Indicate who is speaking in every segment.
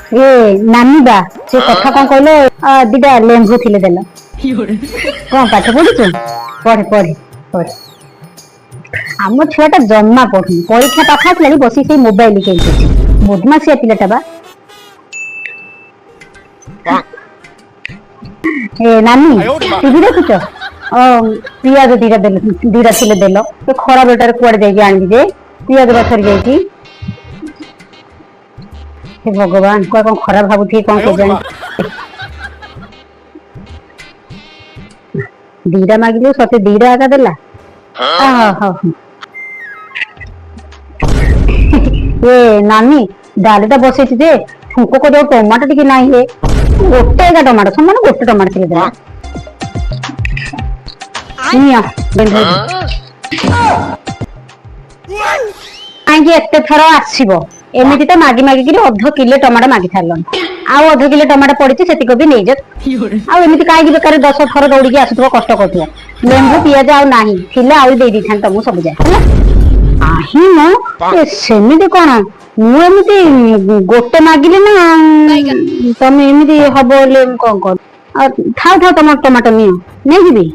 Speaker 1: ଏ ନାନୀ ବା ସେ କଥା କଣ କହିଲ ଦିଟା ଲେମ୍ବୁ ଥିଲେ ଦେଲ କଣ ପାଠ ପଢୁଛୁ ପଢେ ପଢେ ପଢେ ଆମ ଛୁଆଟା ଜମା ପଢୁନି ପରୀକ୍ଷା ପାଖ ଆସିଲାଣି ବସି ସେଇ ମୋବାଇଲ ଖେଳୁଛି ବଦମାସିଆ ପିଲାଟା ବା ଏ ନାନୀ ଟିଭି ଦେଖୁଛ ପିଆଜ ଦିଟା ଥିଲେ ଦେଲ ଏ ଖରା ବେଳଟାରେ କୁଆଡେ ଯାଇକି ଆଣିବି ଯେ ପିଆଜ ବା ସରି ଯାଇଛି हे भगवान को कौन खराब भाबुथि कौन के जानी दीरा मागिलो सते दीरा आगा देला हां ए नानी डालीटा बसेछि जे फुको को दो टमाटो टिके नाही हे गोटे एगा टमाटो समान गोटे टमाटो टिके देला निया बंधे आंगे एते थरो आसीबो एमिति तो मागी मागी कि अध किलो टमाटो मागी सारलन आउ अध किलो टमाटो पड़ी से नहीं जा आमिति कहीं बेकार 10 थर दौड़ी आसुव कष्ट कर लेंबू पिज आउ ना आउ दे तुमको सब जाए सेमती कौन मुझे गोटे मागिले ना तुम एमती हम कौन कर था तुम टमाटो नहीं जी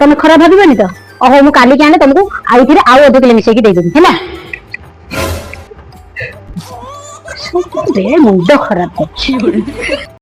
Speaker 1: तुम खराब भावनी तो ओहो मुझे काली आने तुमको आउ अध किलो मिसेकी देदेवी है मुंड खराब